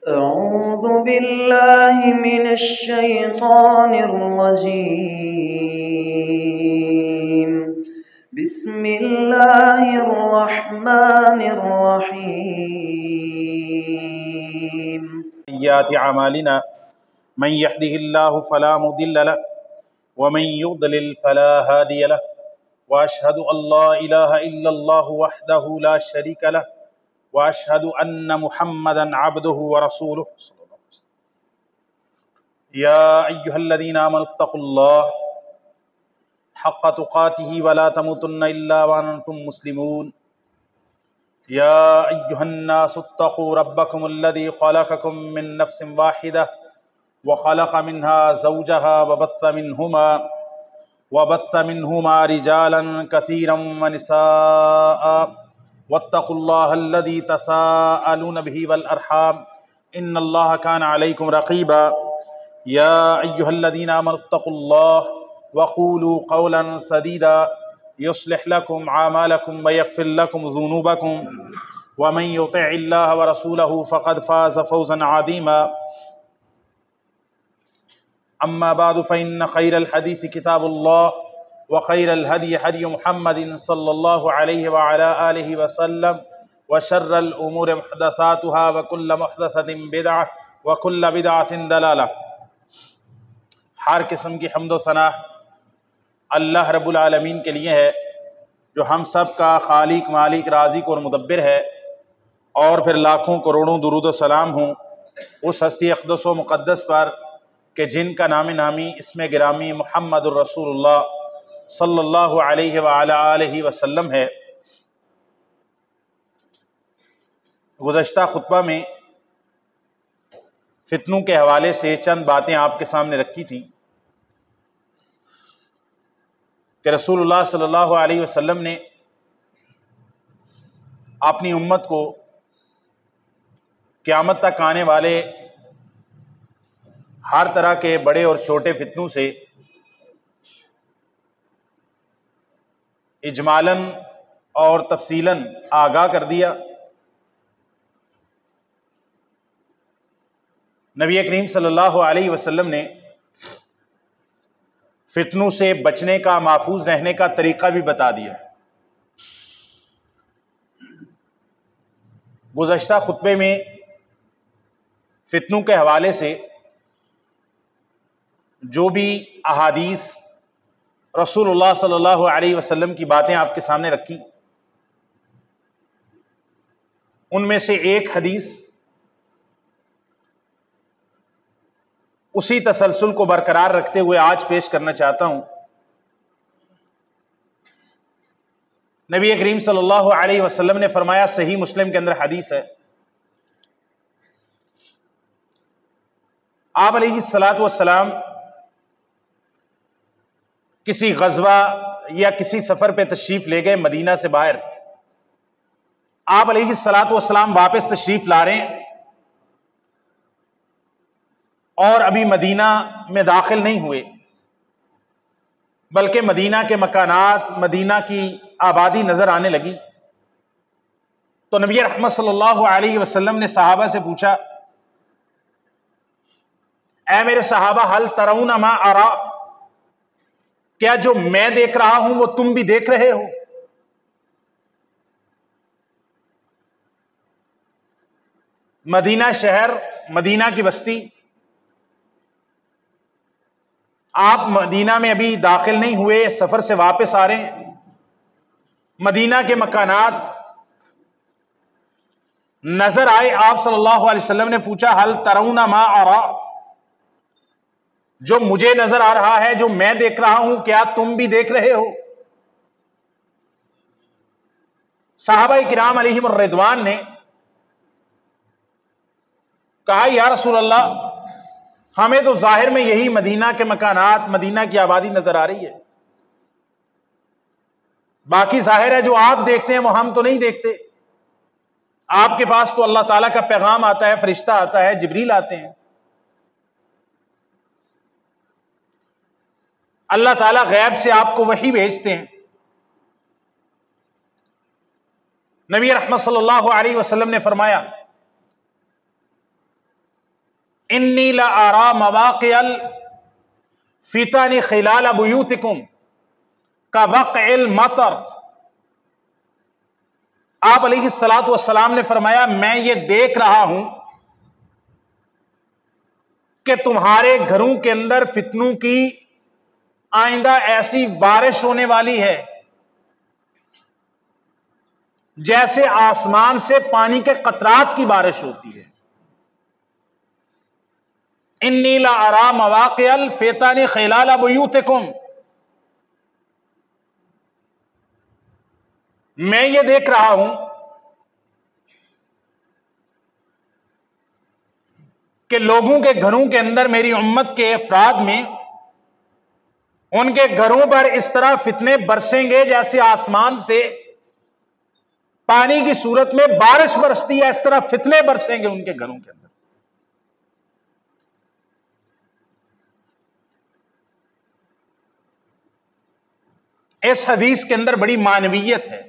أعوذ بالله من الشيطان الرجيم. بسم الله الرحمن الرحيم. سيئات أعمالنا من يهده الله فلا مضل له ومن يضلل فلا هادي له وأشهد أن لا إله إلا الله وحده لا شريك له وأشهد أن محمدا عبده ورسوله صلى الله عليه وسلم. يا أيها الذين آمنوا اتقوا الله حق تقاته ولا تموتن إلا وأنتم مسلمون. يا أيها الناس اتقوا ربكم الذي خلقكم من نفس واحدة وخلق منها زوجها وبث منهما رجالا كثيرا ونساء واتقوا الله الذي تساءلون به والأرحام إن الله كان عليكم رقيبا. يا أيها الذين آمنوا اتقوا الله وقولوا قولا سديدا يصلح لكم أعمالكم ويغفر لكم ذنوبكم ومن يطع الله ورسوله فقد فاز فوزا عظيما. أما بعد فإن خير الحديث كتاب الله وخير الهدي هدي محمد صلى الله عليه وعلى آله وسلم وشر الأمور محدثاتها وكل محدثة بدعة وكل بدعة ضلالة. ہر قسم کی حمد و ثنا اللہ رب العالمین کے لیے ہے جو ہم سب کا خالق، مالک، رازق اور مدبر ہے، اور پھر لاکھوں کروڑوں درود و سلام ہوں اس ہستی اقدس و مقدس پر کہ جن کا نام نامی اسم گرامی محمد الرسول اللہ صلی اللہ علیہ وآلہ آلہ وسلم ہے۔ گزشتہ خطبہ میں فتنوں کے حوالے سے چند باتیں آپ کے سامنے رکھی تھیں کہ رسول اللہ صلی اللہ علیہ وسلم نے اپنی امت کو قیامت تک آنے والے ہر طرح کے بڑے اور چھوٹے فتنوں سے اجمالاً اور تفصیلاً آگاہ کر دیا۔ نبی کریم صلی اللہ علیہ وسلم نے فتنوں سے بچنے کا، محفوظ رہنے کا طریقہ بھی بتا دیا۔ گزشتہ خطبے میں فتنوں کے حوالے سے جو بھی احادیث رسول اللہ صلی اللہ علیہ وسلم کی باتیں آپ کے سامنے رکھی، ان میں سے ایک حدیث اسی تسلسل کو برقرار رکھتے ہوئے آج پیش کرنا چاہتا ہوں۔ نبی کریم صلی اللہ علیہ وسلم نے فرمایا، صحیح مسلم کے اندر حدیث ہے، آپ علیہ الصلاۃ والسلام کسی غزوہ یا کسی سفر پہ تشریف لے گئے مدینہ سے باہر۔ آپ علیہ الصلاۃ والسلام واپس تشریف لا رہے ہیں اور ابھی مدینہ میں داخل نہیں ہوئے، بلکہ مدینہ کے مکانات، مدینہ کی آبادی نظر آنے لگی۔ تو نبی رحمت صلی اللہ علیہ وسلم نے صحابہ سے پوچھا، اے میرے صحابہ، هل ترون ما ارا، کیا جو میں دیکھ رہا ہوں وہ تم بھی دیکھ رہے ہو؟ مدینہ شہر، مدینہ کی بستی، آپ مدینہ میں ابھی داخل نہیں ہوئے، سفر سے واپس آ رہے ہیں، مدینہ کے مکانات نظر آئے، آپ صلی اللہ علیہ وسلم نے پوچھا، هل ترون ما ارا، جو مجھے نظر آ رہا ہے، جو میں دیکھ رہا ہوں، کیا تم بھی دیکھ رہے ہو؟ صحابہ کرام علیہم الرضوان نے کہا، یا رسول اللہ، ہمیں تو ظاہر میں یہی مدینہ کے مکانات، مدینہ کی آبادی نظر آ رہی ہے، باقی ظاہر ہے جو آپ دیکھتے ہیں وہ ہم تو نہیں دیکھتے۔ آپ کے پاس تو اللہ تعالیٰ کا پیغام آتا ہے، فرشتہ آتا ہے، جبریل آتے ہیں، اللہ تعالیٰ غیب سے آپ کو وحی بھیجتے ہیں۔ نبی رحمت صلی اللہ علیہ وسلم نے فرمایا، انی لأرى مواقع الفتن خلال بیوتکم کوقع المطر. آپ علیہ الصلوۃ والسلام نے فرمایا میں یہ دیکھ رہا ہوں کہ تمہارے گھروں کے اندر فتنوں کی آئندہ ایسی بارش ہونے والی ہے جیسے آسمان سے پانی کے قطرات کی بارش ہوتی ہے. انی لأرى مواقع الفتن خلال بیوتکم، میں یہ دیکھ رہا ہوں کہ لوگوں کے گھروں کے اندر، میری امت کے افراد میں، ان کے گھروں پر اس طرح فتنے برسیں گے جیسے آسمان سے پانی کی صورت میں بارش برستی ہے، اس طرح فتنے برسیں گے ان کے گھروں کے اندر. اس حدیث کے اندر بڑی معنویت ہے.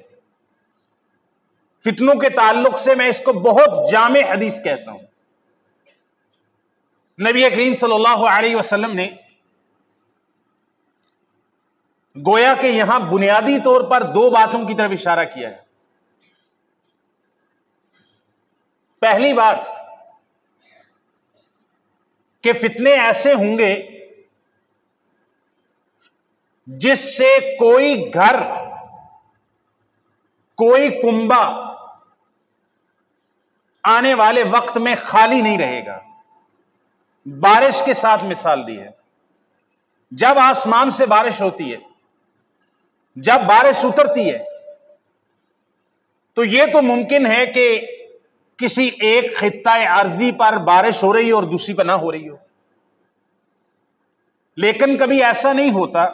فتنوں کے تعلق سے میں اس کو بہت جامع حدیث کہتا ہوں. نبی کریم صلی اللہ علیہ وسلم نے گویا کہ یہاں بنیادی طور پر دو باتوں کی طرف اشارہ کیا ہے. پہلی بات کہ فتنے ایسے ہوں گے جس سے کوئی گھر، کوئی کنبہ آنے والے وقت میں خالی نہیں رہے گا. بارش کے ساتھ مثال دی ہے. جب آسمان سے بارش ہوتی ہے، جب بارش اترتی ہے، تو یہ تو ممکن ہے کہ کسی ایک خطہ ارضی پر بارش ہو رہی ہو اور دوسری پر نہ ہو رہی ہو، لیکن کبھی ایسا نہیں ہوتا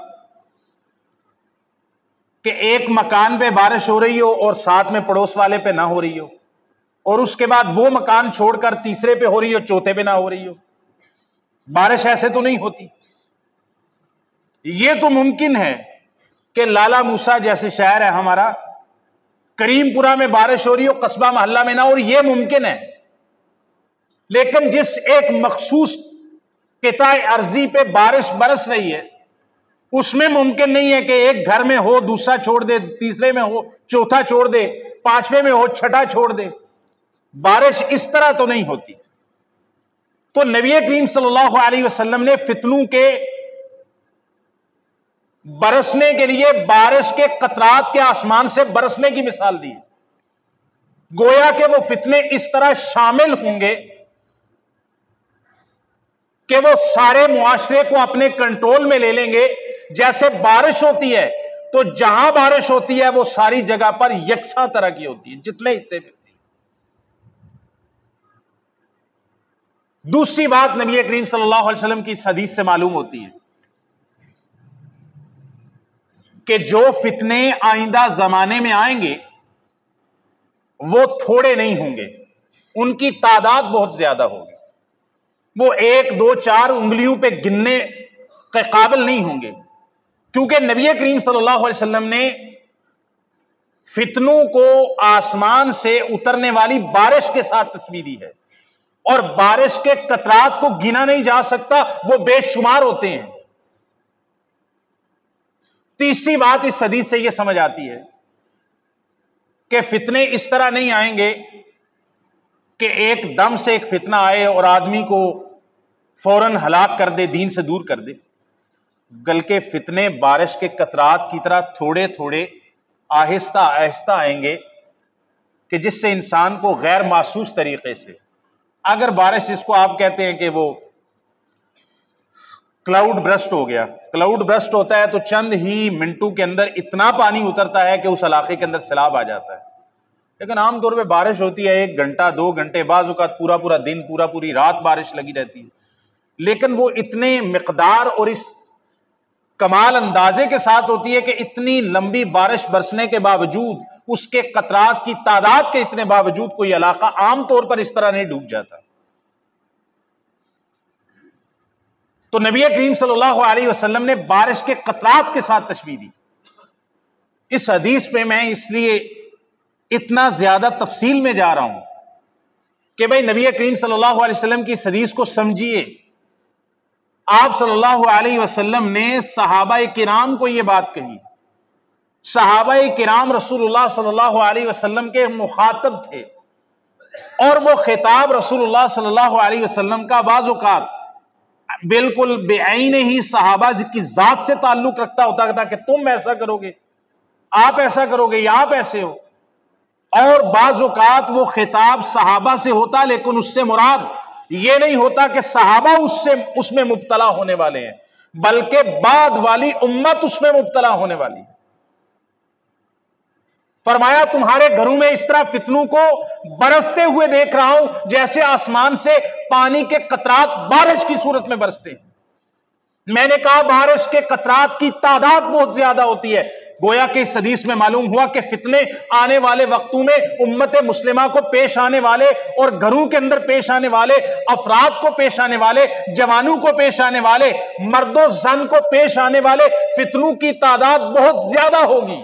کہ ایک مکان پہ بارش ہو رہی ہو اور ساتھ میں پڑوس والے پہ نہ ہو رہی ہو، اور اس کے بعد وہ مکان چھوڑ کر تیسرے پہ ہو رہی ہو، چوتھے پہ نہ ہو رہی ہو. بارش ایسے تو نہیں ہوتی. یہ تو ممکن ہے کہ لالا موسیٰ جیسے شہر ہے ہمارا، کریم پورہ میں بارش ہو رہی ہو، قصبہ محلہ میں نہ ہو رہی، یہ ممکن ہے. لیکن جس ایک مخصوص قطع ارضی پہ بارش برس رہی ہے، اس میں ممکن نہیں ہے کہ ایک گھر میں ہو دوسرا چھوڑ دے، تیسرے میں ہو چوتھا چھوڑ دے، پانچویں میں ہو چھٹا چھوڑ دے. بارش اس طرح تو نہیں ہوتی. تو نبی کریم صلی اللہ علیہ وسلم نے فتنوں کے برسنے کے لیے بارش کے قطرات کے آسمان سے برسنے کی مثال دی. گویا کہ وہ فتنے اس طرح شامل ہوں گے کہ وہ سارے معاشرے کو اپنے کنٹرول میں لے لیں گے. جیسے بارش ہوتی ہے تو جہاں بارش ہوتی ہے وہ ساری جگہ پر یکساں طرح کی ہوتی ہے، جتنے حصے میں. دوسری بات نبی کریم صلی اللہ علیہ وسلم کی اس حدیث سے معلوم ہوتی ہے کہ جو فتنے آئندہ زمانے میں آئیں گے وہ تھوڑے نہیں ہوں گے، ان کی تعداد بہت زیادہ ہوگی. وہ 1 2 4 انگلیوں پہ گننے کے قابل نہیں ہوں گے، کیونکہ نبی کریم صلی اللہ علیہ وسلم نے فتنوں کو آسمان سے اترنے والی بارش کے ساتھ تشبیہ دی ہے، اور بارش کے قطرات کو گنا نہیں جا سکتا، وہ بے شمار ہوتے ہیں. تیسری بات اس حدیث سے یہ سمجھ آتی ہے کہ فتنے اس طرح نہیں آئیں گے کہ ایک دم سے ایک فتنہ آئے اور آدمی کو فوراً ہلاک کر دے، دین سے دور کر دے، بلکہ فتنے بارش کے قطرات کی طرح تھوڑے تھوڑے آہستہ آہستہ آئیں گے کہ جس سے انسان کو غیر محسوس طریقے سے، اگر بارش جس کو آپ کہتے ہیں کہ وہ کلاؤڈ برسٹ ہو گیا، کلاؤڈ برسٹ ہوتا ہے تو چند ہی منٹوں کے اندر اتنا پانی اترتا ہے کہ اس علاقے کے اندر سیلاب آ جاتا ہے. لیکن عام طور پہ بارش ہوتی ہے 1 گھنٹہ 2 گھنٹے، بعض اوقات پورا پورا دن، پوری رات بارش لگی رہتی ہے، لیکن وہ اتنے مقدار اور اس کمال اندازے کے ساتھ ہوتی ہے کہ اتنی لمبی بارش برسنے کے باوجود، اس کے قطرات کی تعداد کے اتنے باوجود کوئی علاقہ عام طور پر اس طرح نہیں ڈوب جاتا. تو نبی کریم صلی اللہ علیہ وسلم نے بارش کے قطرات کے ساتھ تشبیہ دی. اس حدیث پہ میں اس لیے اتنا زیادہ تفصیل میں جا رہا ہوں کہ بھئی نبی کریم صلی اللہ علیہ وسلم کی اس حدیث کو سمجھیے. آپ صلی اللہ علیہ وسلم نے صحابہ کرام کو یہ بات کہی. صحابہ کرام رسول اللہ صلی اللہ علیہ وسلم کے مخاطب تھے، اور وہ خطاب رسول اللہ صلی اللہ علیہ وسلم کا بعض اوقات بالکل بعین ہی صحابہ کی ذات سے تعلق رکھتا ہوتا تھا کہ تم ایسا کرو گے، آپ ایسا کرو گے، یا آپ ایسے ہو. اور بعض اوقات وہ خطاب صحابہ سے ہوتا، لیکن اس سے مراد یہ نہیں ہوتا کہ صحابہ اس میں مبتلا ہونے والے ہیں، بلکہ بعد والی امت اس میں مبتلا ہونے والی ہے. فرمایا تمہارے گھروں میں اس طرح فتنوں کو برستے ہوئے دیکھ رہا ہوں جیسے آسمان سے پانی کے قطرات بارش کی صورت میں برستے ہیں. میں نے کہا بارش کے قطرات کی تعداد بہت زیادہ ہوتی ہے. گویا کہ اس حدیث میں معلوم ہوا کہ فتنے آنے والے وقتوں میں امت مسلمہ کو پیش آنے والے اور گھروں کے اندر پیش آنے والے، افراد کو پیش آنے والے، جوانوں کو پیش آنے والے، مرد و زن کو پیش آنے والے فتنوں کی تعداد بہت زیادہ ہوگی.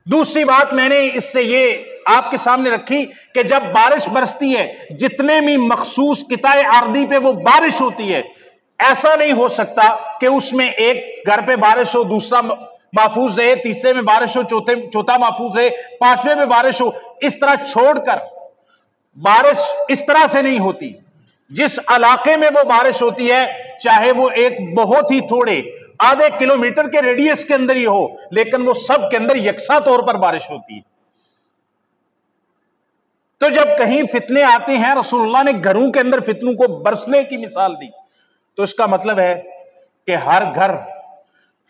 دوسری بات میں نے اس سے یہ آپ کے سامنے رکھی کہ جب بارش برستی ہے، جتنے بھی مخصوص قطع ارضی پہ وہ بارش ہوتی ہے، ایسا نہیں ہو سکتا کہ اس میں ایک گھر پہ بارش ہو، دوسرا محفوظ رہے، تیسرے میں بارش ہو، چوتھا محفوظ رہے، پانچویں میں بارش ہو. اس طرح چھوڑ کر بارش اس طرح سے نہیں ہوتی. جس علاقے میں وہ بارش ہوتی ہے، چاہے وہ ایک بہت ہی تھوڑے آدھے کلومیٹر کے ریڈیس کے اندر ہی ہو، لیکن وہ سب کے اندر یکساں طور پر بارش ہوتی ہے. تو جب کہیں فتنے آتے ہیں، رسول اللہ نے گھروں کے اندر فتنوں کو برسنے کی مثال دی، تو اس کا مطلب ہے کہ ہر گھر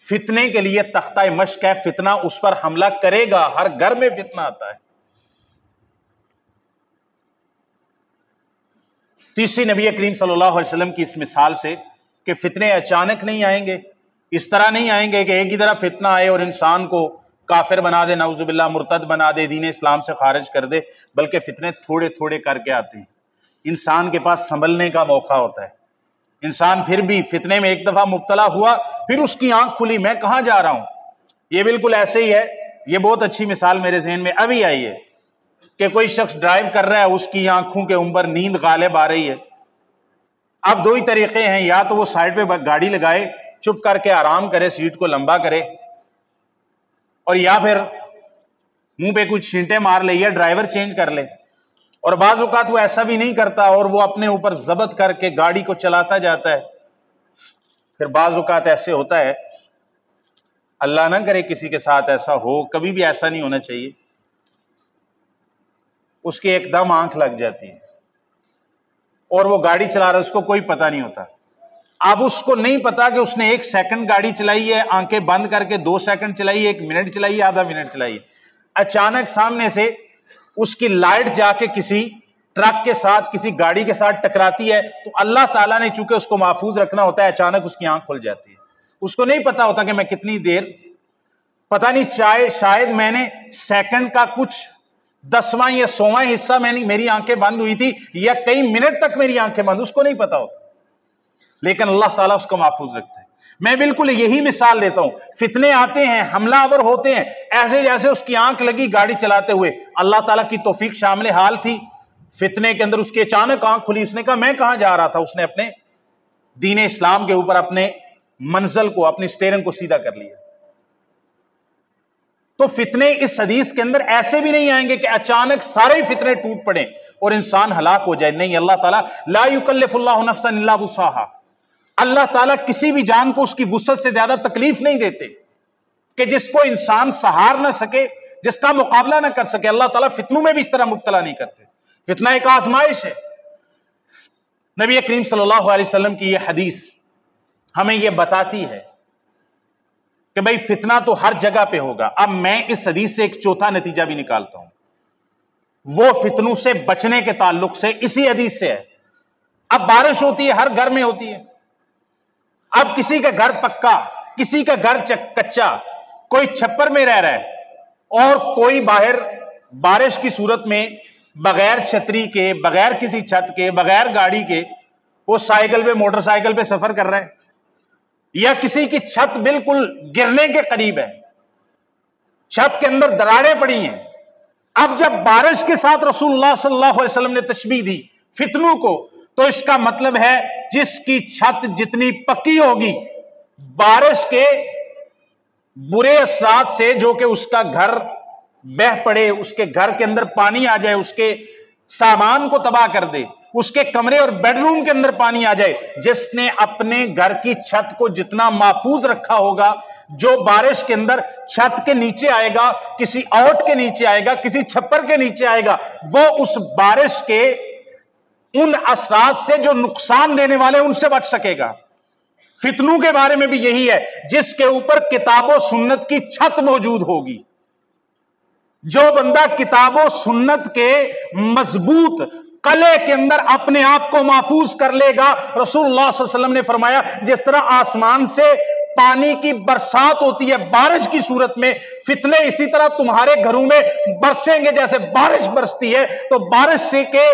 فتنے کے لیے تختہ مشق ہے. فتنہ اس پر حملہ کرے گا، ہر گھر میں فتنہ آتا ہے. تیسری نبی کریم صلی اللہ علیہ وسلم کی اس مثال سے کہ فتنے اچانک نہیں آئیں گے، اس طرح نہیں آئیں گے کہ ایک ہی طرح فتنہ آئے اور انسان کو کافر بنا دے، نعوذ باللہ مرتد بنا دے، دین اسلام سے خارج کر دے، بلکہ فتنے تھوڑے تھوڑے کر کے آتے ہیں. انسان کے پاس سنبھلنے کا موقع ہوتا ہے. انسان پھر بھی فتنے میں ایک دفعہ مبتلا ہوا، پھر اس کی آنکھ کھلی، میں کہاں جا رہا ہوں. یہ بالکل ایسے ہی ہے. یہ بہت اچھی مثال میرے ذہن میں ابھی آئی ہے کہ کوئی شخص ڈرائیو کر رہا ہے، اس کی آنکھوں کے اوپر نیند غالب آ رہی ہے. اب دو ہی طریقے ہیں، یا تو وہ سائڈ پہ گاڑی لگائے، چپ کر کے آرام کرے، سیٹ کو لمبا کرے، اور یا پھر منہ پہ کچھ چھینٹے مار لے یا ڈرائیور چینج کر لے. اور بعض اوقات وہ ایسا بھی نہیں کرتا اور وہ اپنے اوپر ضبط کر کے گاڑی کو چلاتا جاتا ہے. پھر بعض اوقات ایسے ہوتا ہے، اللہ نہ کرے کسی کے ساتھ ایسا ہو، کبھی بھی ایسا نہیں ہونا چاہیے، اس کی ایک دم آنکھ لگ جاتی ہے اور وہ گاڑی چلا رہا ہے، اس کو کوئی پتہ نہیں ہوتا. اب اس کو نہیں پتا کہ اس نے 1 سیکنڈ گاڑی چلائی ہے، آنکھیں بند کر کے 2 سیکنڈ چلائی ہے، 1 منٹ چلائی ہے، آدھا منٹ چلائی ہے. اچانک سامنے سے اس کی لائٹ جا کے کسی ٹرک کے ساتھ، کسی گاڑی کے ساتھ ٹکراتی ہے، تو اللہ تعالیٰ نے چونکہ اس کو محفوظ رکھنا ہوتا ہے، اچانک اس کی آنکھ کھل جاتی ہے. اس کو نہیں پتا ہوتا کہ میں کتنی دیر، پتہ نہیں شاید میں نے سیکنڈ کا کچھ 10واں یا 100واں حصہ میری آنکھیں بند ہوئی تھی، یا کئی منٹ تک میری آنکھیں بند، اس کو نہیں پتا ہوتا، لیکن اللہ تعالیٰ اس کو محفوظ رکھتا ہے. میں بالکل یہی مثال دیتا ہوں. فتنے آتے ہیں، حملہ آور ہوتے ہیں، ایسے جیسے اس کی آنکھ لگی گاڑی چلاتے ہوئے، اللہ تعالیٰ کی توفیق شامل حال تھی. فتنے کے اندر اس کی اچانک آنکھ کھلی، اس نے کہا میں کہاں جا رہا تھا. اس نے اپنے دین اسلام کے اوپر اپنے منزل کو، اپنی سٹیرنگ کو سیدھا کر لیا. تو فتنے اس حدیث کے اندر ایسے بھی نہیں آئیں گے کہ اچانک سارے فتنے ٹوٹ پڑیں اور انسان ہلاک ہو جائے. نہیں، اللہ تعالیٰ لا یکلف اللہ نفسا الا وسعها، اللہ تعالیٰ کسی بھی جان کو اس کی وسعت سے زیادہ تکلیف نہیں دیتے کہ جس کو انسان سہار نہ سکے، جس کا مقابلہ نہ کر سکے. اللہ تعالیٰ فتنوں میں بھی اس طرح مبتلا نہیں کرتے. فتنہ ایک آزمائش ہے. نبی کریم صلی اللہ علیہ وسلم کی یہ حدیث ہمیں یہ بتاتی ہے کہ بھئی فتنہ تو ہر جگہ پہ ہوگا. اب میں اس حدیث سے ایک چوتھا نتیجہ بھی نکالتا ہوں، وہ فتنوں سے بچنے کے تعلق سے اسی حدیث سے ہے. اب بارش ہوتی ہے، ہر گھر میں ہوتی ہے. اب کسی کا گھر پکا، کسی کا گھر کچا، کوئی چھپر میں رہ رہا ہے اور کوئی باہر بارش کی صورت میں بغیر چھتری کے، بغیر کسی چھت کے، بغیر گاڑی کے وہ سائیکل پہ، موٹر سائیکل پہ سفر کر رہا ہے، یا کسی کی چھت بالکل گرنے کے قریب ہے، چھت کے اندر دراڑیں پڑی ہیں. اب جب بارش کے ساتھ رسول اللہ صلی اللہ علیہ وسلم نے تشبیہ دی فتنوں کو، تو اس کا مطلب ہے جس کی چھت جتنی پکی ہوگی، بارش کے برے اثرات سے، جو کہ اس کا گھر بہہ پڑے، اس کے گھر کے اندر پانی آ جائے، اس کے سامان کو تباہ کر دے، اس کے کمرے اور بیڈ روم کے اندر پانی آ جائے، جس نے اپنے گھر کی چھت کو جتنا محفوظ رکھا ہوگا، جو بارش کے اندر چھت کے نیچے آئے گا، کسی آؤٹ کے نیچے آئے گا، کسی چھپر کے نیچے آئے گا، وہ اس بارش کے ان اثرات سے جو نقصان دینے والے ان سے بچ سکے گا۔ فتنوں کے بارے میں بھی یہی ہے، جس کے اوپر کتاب و سنت کی چھت موجود ہوگی، جو بندہ کتاب و سنت کے مضبوط قلعے کے اندر اپنے آپ کو محفوظ کر لے گا، رسول اللہ صلی اللہ علیہ وسلم نے فرمایا جس طرح آسمان سے پانی کی برسات ہوتی ہے بارش کی صورت میں، فتنے اسی طرح تمہارے گھروں میں برسیں گے جیسے بارش برستی ہے۔ تو بارش سے کے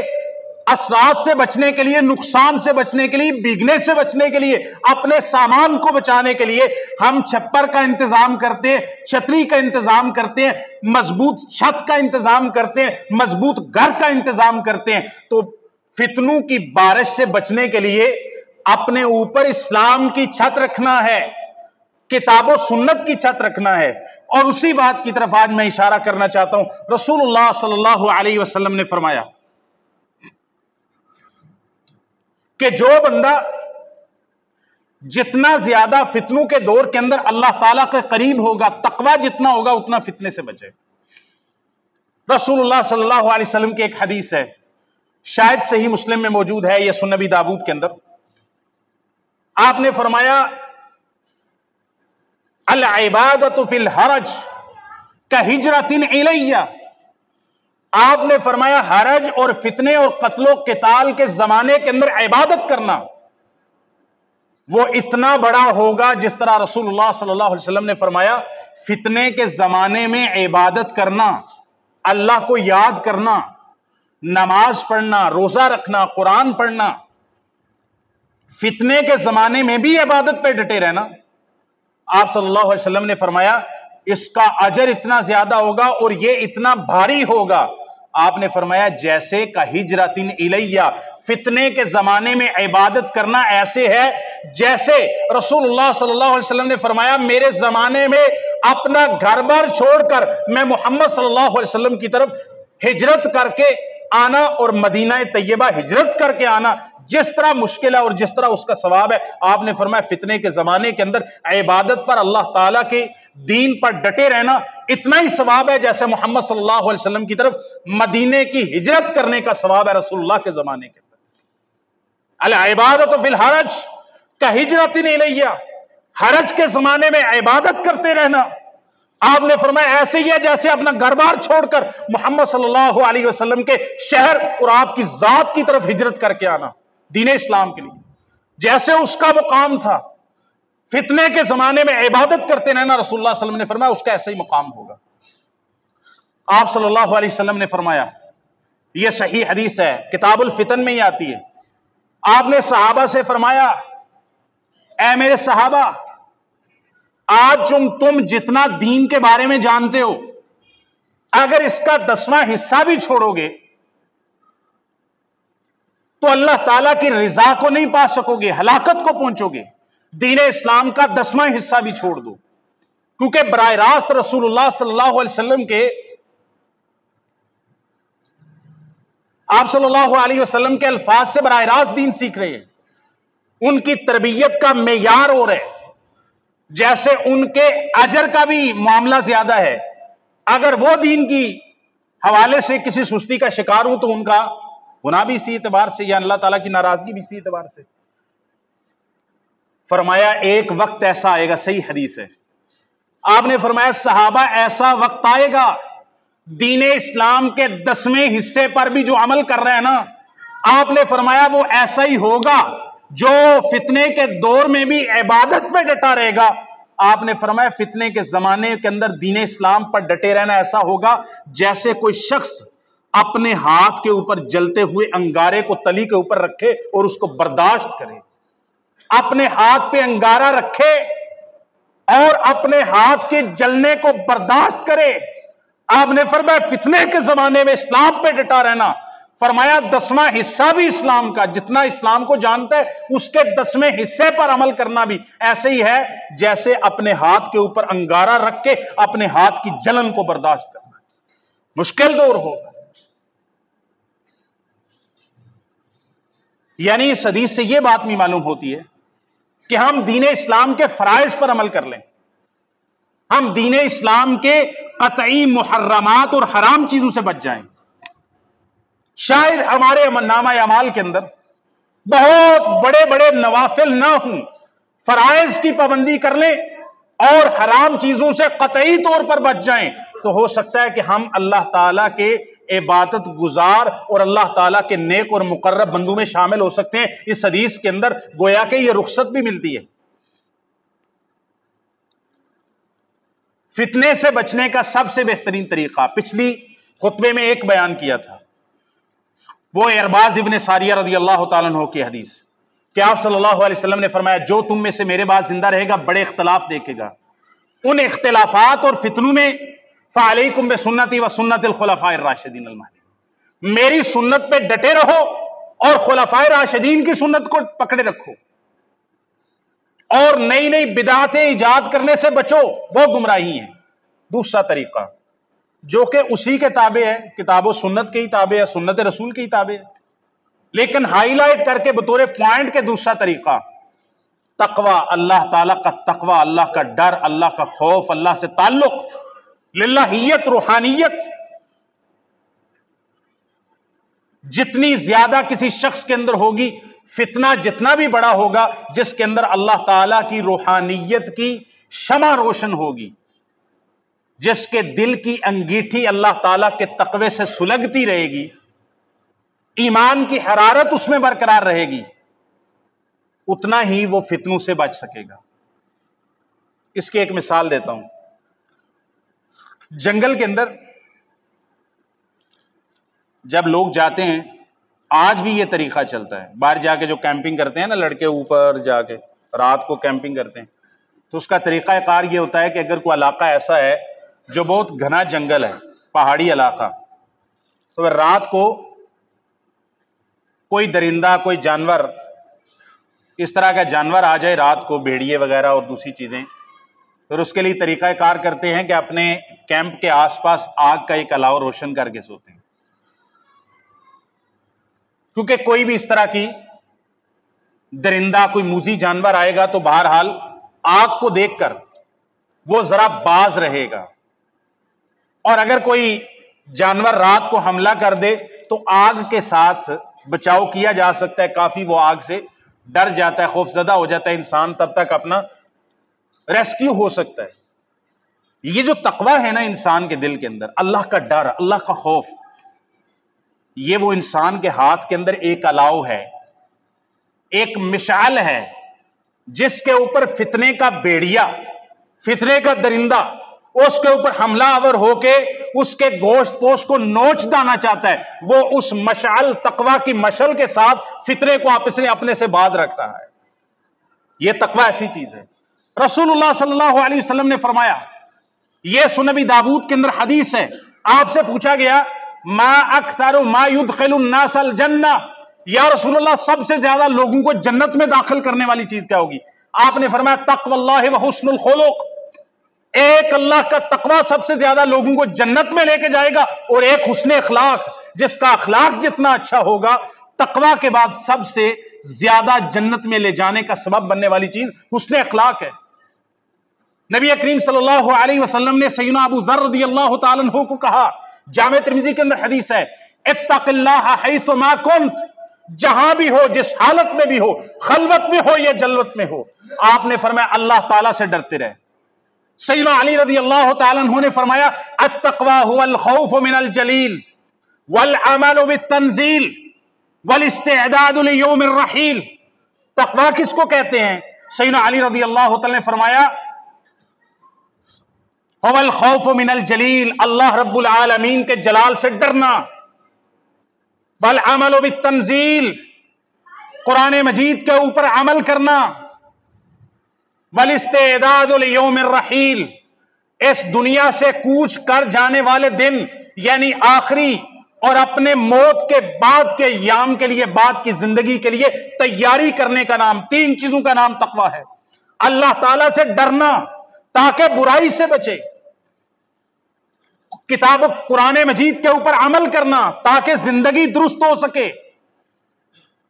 اثرات سے بچنے کے لیے، نقصان سے بچنے کے لیے، بھیگنے سے بچنے کے لیے، اپنے سامان کو بچانے کے لیے ہم چھپر کا انتظام کرتے ہیں، چھتری کا انتظام کرتے ہیں، مضبوط چھت کا انتظام کرتے ہیں، مضبوط گھر کا انتظام کرتے ہیں۔ تو فتنوں کی بارش سے بچنے کے لیے اپنے اوپر اسلام کی چھت رکھنا ہے، کتاب و سنت کی چھت رکھنا ہے۔ اور اسی بات کی طرف آج میں اشارہ کرنا چاہتا ہوں۔ رسول اللہ صلی اللہ علیہ وسلم نے فرمایا کہ جو بندہ جتنا زیادہ فتنوں کے دور کے اندر اللہ تعالیٰ کے قریب ہوگا، تقوی جتنا ہوگا، اتنا فتنے سے بچے۔ رسول اللہ صلی اللہ علیہ وسلم کی ایک حدیث ہے، شاید صحیح مسلم میں موجود ہے یا سنن ابی داؤد کے اندر، آپ نے فرمایا العبادۃ فی الحرج کہجرۃ الی۔ آپ نے فرمایا حرج اور فتنے اور قتل و قتال کے زمانے کے اندر عبادت کرنا وہ اتنا بڑا ہوگا، جس طرح رسول اللہ صلی اللہ علیہ وسلم نے فرمایا فتنے کے زمانے میں عبادت کرنا، اللہ کو یاد کرنا، نماز پڑھنا، روزہ رکھنا، قرآن پڑھنا، فتنے کے زمانے میں بھی عبادت پہ ڈٹے رہنا، آپ صلی اللہ علیہ وسلم نے فرمایا اس کا اجر اتنا زیادہ ہوگا اور یہ اتنا بھاری ہوگا۔ آپ نے فرمایا جیسے کا ہجرت الیہ، فتنے کے زمانے میں عبادت کرنا ایسے ہے جیسے رسول اللہ صلی اللہ علیہ وسلم نے فرمایا میرے زمانے میں اپنا گھر بار چھوڑ کر میں محمد صلی اللہ علیہ وسلم کی طرف ہجرت کر کے آنا اور مدینہ طیبہ ہجرت کر کے آنا جس طرح مشکل ہے اور جس طرح اس کا ثواب ہے، آپ نے فرمایا فتنے کے زمانے کے اندر عبادت پر، اللہ تعالیٰ کے دین پر ڈٹے رہنا اتنا ہی ثواب ہے جیسے محمد صلی اللہ علیہ وسلم کی طرف مدینے کی ہجرت کرنے کا ثواب ہے رسول اللہ کے زمانے کے اندر۔ العبادۃ فی الحرج کہجرۃ الیہ، حرج کے زمانے میں عبادت کرتے رہنا، آپ نے فرمایا ایسے ہی ہے جیسے اپنا گھر بار چھوڑ کر محمد صلی اللہ علیہ وسلم کے شہر اور آپ کی ذات کی طرف ہجرت کر کے آنا دین اسلام کے لیے، جیسے اس کا مقام تھا فتنے کے زمانے میں عبادت کرتے رہنا، رسول اللہ صلی اللہ علیہ وسلم نے فرمایا اس کا ایسا ہی مقام ہوگا۔ آپ صلی اللہ علیہ وسلم نے فرمایا، یہ صحیح حدیث ہے، کتاب الفتن میں ہی آتی ہے، آپ نے صحابہ سے فرمایا اے میرے صحابہ، آج تم جتنا دین کے بارے میں جانتے ہو، اگر اس کا 10واں حصہ بھی چھوڑو گے تو اللہ تعالیٰ کی رضا کو نہیں پا سکو گے، ہلاکت کو پہنچو گے۔ دین اسلام کا 10واں حصہ بھی چھوڑ دو، کیونکہ براہ راست رسول اللہ صلی اللہ علیہ وسلم کے، آپ صلی اللہ علیہ وسلم کے الفاظ سے براہ راست دین سیکھ رہے ہیں، ان کی تربیت کا معیار اور ہے، جیسے ان کے اجر کا بھی معاملہ زیادہ ہے، اگر وہ دین کی حوالے سے کسی سستی کا شکار ہوں تو ان کا گناہ بھی اسی اعتبار سے یا اللہ تعالیٰ کی ناراضگی بھی اسی اعتبار سے۔ فرمایا ایک وقت ایسا آئے گا، صحیح حدیث ہے، آپ نے فرمایا صحابہ ایسا وقت آئے گا دین اسلام کے 10ویں حصے پر بھی جو عمل کر رہے ہیں نا، آپ نے فرمایا وہ ایسا ہی ہوگا جو فتنے کے دور میں بھی عبادت پہ ڈٹا رہے گا۔ آپ نے فرمایا فتنے کے زمانے کے اندر دین اسلام پر ڈٹے رہنا ایسا ہوگا جیسے کوئی شخص اپنے ہاتھ کے اوپر جلتے ہوئے انگارے کو تلی کے اوپر رکھے اور اس کو برداشت کرے، اپنے ہاتھ پہ انگارہ رکھے اور اپنے ہاتھ کے جلنے کو برداشت کرے، آپ نے فرمایا فتنے کے زمانے میں اسلام پہ ڈٹا رہنا، فرمایا 10واں حصہ بھی اسلام کا، جتنا اسلام کو جانتا ہے اس کے 10ویں حصے پر عمل کرنا بھی ایسے ہی ہے جیسے اپنے ہاتھ کے اوپر انگارہ رکھ کے اپنے ہاتھ کی جلن کو برداشت کرنا۔ مشکل دور ہوگا۔ یعنی اس حدیث سے یہ بات نہیں معلوم ہوتی ہے کہ ہم دین اسلام کے فرائض پر عمل کر لیں، ہم دین اسلام کے قطعی محرمات اور حرام چیزوں سے بچ جائیں۔ شاید ہمارے نامہ اعمال کے اندر بہت بڑے بڑے نوافل نہ ہوں، فرائض کی پابندی کر لیں اور حرام چیزوں سے قطعی طور پر بچ جائیں، تو ہو سکتا ہے کہ ہم اللہ تعالیٰ کے عبادت گزار اور اللہ تعالیٰ کے نیک اور مقرب بندوں میں شامل ہو سکتے ہیں۔ اس حدیث کے اندر گویا کہ یہ رخصت بھی ملتی ہے۔ فتنے سے بچنے کا سب سے بہترین طریقہ پچھلی خطبے میں ایک بیان کیا تھا، وہ ارباز ابن ساریہ رضی اللہ تعالیٰ عنہ کی حدیث کہ آپ صلی اللہ علیہ وسلم نے فرمایا جو تم میں سے میرے بعد زندہ رہے گا بڑے اختلاف دیکھے گا، ان اختلافات اور فتنوں میں فعلیکم بسنتی و سنت الخلفاء الراشدین المہدیین، میری سنت پہ ڈٹے رہو اور خلفاء راشدین کی سنت کو پکڑے رکھو، اور نئی نئی بدعتیں ایجاد کرنے سے بچو، وہ گمراہی ہیں۔ دوسرا طریقہ جو کہ اسی کے تابع ہے، کتاب و سنت کے ہی تابع ہے، سنت رسول کے ہی تابع ہے، لیکن ہائی لائٹ کر کے بطور پوائنٹ کے دوسرا طریقہ تقوی، اللہ تعالیٰ کا تقوی، اللہ کا ڈر، اللہ کا خوف، اللہ سے تعلق، للہیت، روحانیت۔ جتنی زیادہ کسی شخص کے اندر ہوگی، فتنہ جتنا بھی بڑا ہوگا، جس کے اندر اللہ تعالیٰ کی روحانیت کی شمع روشن ہوگی، جس کے دل کی انگیٹھی اللہ تعالیٰ کے تقوی سے سلگتی رہے گی، ایمان کی حرارت اس میں برقرار رہے گی، اتنا ہی وہ فتنوں سے بچ سکے گا۔ اس کی ایک مثال دیتا ہوں۔ جنگل کے اندر جب لوگ جاتے ہیں، آج بھی یہ طریقہ چلتا ہے، باہر جا کے جو کیمپنگ کرتے ہیں نا لڑکے، اوپر جا کے رات کو کیمپنگ کرتے ہیں، تو اس کا طریقہ کار یہ ہوتا ہے کہ اگر کوئی علاقہ ایسا ہے جو بہت گھنا جنگل ہے، پہاڑی علاقہ، تو رات کو کوئی درندہ، کوئی جانور، اس طرح کا جانور آ جائے رات کو، بھیڑیے وغیرہ اور دوسری چیزیں، پھر اس کے لیے طریقہ کار کرتے ہیں کہ اپنے کیمپ کے آس پاس آگ کا ایک الاؤ روشن کر کے سوتے ہیں، کیونکہ کوئی بھی اس طرح کی درندہ، کوئی موذی جانور آئے گا تو بہرحال آگ کو دیکھ کر وہ ذرا باز رہے گا، اور اگر کوئی جانور رات کو حملہ کر دے تو آگ کے ساتھ بچاؤ کیا جا سکتا ہے، کافی وہ آگ سے ڈر جاتا ہے، خوف زدہ ہو جاتا ہے انسان، تب تک اپنا ریسکیو ہو سکتا ہے۔ یہ جو تقوی ہے نا انسان کے دل کے اندر، اللہ کا ڈر، اللہ کا خوف، یہ وہ انسان کے ہاتھ کے اندر ایک الاؤ ہے، ایک مشعل ہے، جس کے اوپر فتنے کا بیڑیا، فتنے کا درندہ اس کے اوپر حملہ آور ہو کے اس کے گوشت پوش کو نوچ ڈالنا چاہتا ہے، وہ اس مشعل تقوی کی مشعل کے ساتھ فتنے کو آپس نے اپنے سے باز رکھ رہا ہے۔ یہ تقوی ایسی چیز ہے۔ رسول اللہ صلی اللہ علیہ وسلم نے فرمایا، یہ سنن ابی داؤد کے اندر حدیث ہے، آپ سے پوچھا گیا ما اکثر ما يدخل الناس الجنہ، یا رسول اللہ سب سے زیادہ لوگوں کو جنت میں داخل کرنے والی چیز کیا ہوگی؟ آپ نے فرمایا تقوی اللہ و حسن الخلق، ایک اللہ کا تقوی سب سے زیادہ لوگوں کو جنت میں لے کے جائے گا، اور ایک حسن اخلاق، جس کا اخلاق جتنا اچھا ہوگا، تقوی کے بعد سب سے زیادہ جنت میں لے جانے کا سبب بننے والی چیز حسن اخلاق ہے۔ نبی کریم صلی اللہ علیہ وسلم نے سیدنا ابو ذر رضی اللہ تعالیٰ عنہ کو کہا، جامع ترمذی کے اندر حدیث ہے، اتق اللہ حیث ما کنت، جہاں بھی ہو، جس حالت میں بھی ہو، خلوت میں ہو یا جلوت میں ہو، آپ نے فرمایا اللہ تعالیٰ سے ڈرتے رہے۔ سیدنا علی رضی اللہ تعالیٰ عنہ نے فرمایا التقوی هو الخوف من الجلیل والعمل بالتنزیل والاستعداد لیوم الرحیل۔ تقوی کس کو کہتے ہیں؟ سیدنا علی رضی اللہ تعالیٰ نے فرمایا هو الخوف من الجلیل، اللہ رب العالمین کے جلال سے ڈرنا، والعمل بالتنزیل، قرآن مجید کے اوپر عمل کرنا، والاستعداد لیوم الرحیل، اس دنیا سے کوچ کر جانے والے دن یعنی آخری اور اپنے موت کے بعد کے ایام کے لیے، بعد کی زندگی کے لیے تیاری کرنے کا نام، 3 چیزوں کا نام تقویٰ ہے۔ اللہ تعالیٰ سے ڈرنا تاکہ برائی سے بچے، کتاب قرآن مجید کے اوپر عمل کرنا تاکہ زندگی درست ہو سکے،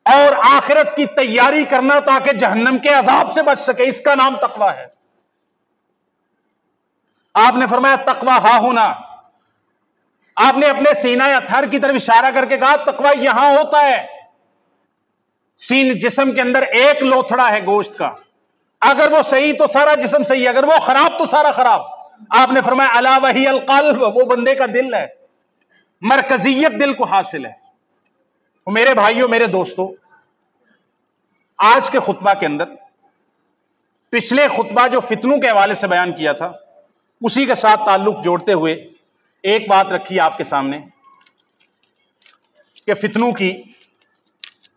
اور آخرت کی تیاری کرنا تاکہ جہنم کے عذاب سے بچ سکے، اس کا نام تقویٰ ہے۔ آپ نے فرمایا تقویٰ ہا ہونا، آپ نے اپنے سینہ یا تھر کی طرف اشارہ کر کے کہا تقویٰ یہاں ہوتا ہے۔ جسم کے اندر ایک لوتھڑا ہے گوشت کا، اگر وہ صحیح تو سارا جسم صحیح، اگر وہ خراب تو سارا خراب۔ آپ نے فرمایا الا وہی القلب، وہ بندے کا دل ہے، مرکزیت دل کو حاصل ہے۔ میرے بھائیوں، میرے دوستو، آج کے خطبہ کے اندر پچھلے خطبہ جو فتنوں کے حوالے سے بیان کیا تھا اسی کے ساتھ تعلق جوڑتے ہوئے ایک بات رکھی آپ کے سامنے کہ فتنوں کی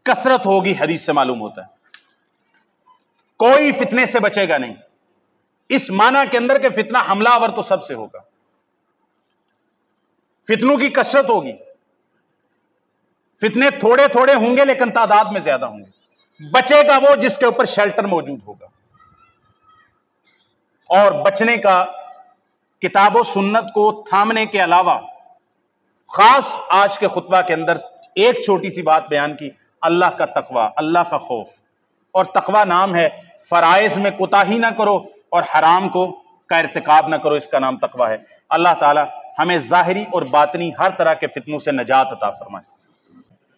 کثرت ہوگی، حدیث سے معلوم ہوتا ہے کوئی فتنے سے بچے گا نہیں، اس معنی کے اندر کہ فتنہ حملہ آور تو سب سے ہوگا، فتنوں کی کثرت ہوگی، فتنے تھوڑے تھوڑے ہوں گے لیکن تعداد میں زیادہ ہوں گے، بچے گا وہ جس کے اوپر شیلٹر موجود ہوگا۔ اور بچنے کا کتاب و سنت کو تھامنے کے علاوہ خاص آج کے خطبہ کے اندر ایک چھوٹی سی بات بیان کی، اللہ کا تقوی، اللہ کا خوف۔ اور تقوی نام ہے فرائض میں کوتاہی نہ کرو اور حرام کا ارتکاب نہ کرو، اس کا نام تقوی ہے۔ اللہ تعالی ہمیں ظاہری اور باطنی ہر طرح کے فتنوں سے نجات عطا فرمائے۔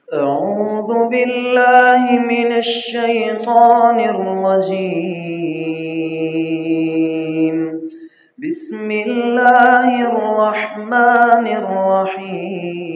اعوذ باللہ من الشیطان الرجیم، بسم اللہ الرحمن الرحیم۔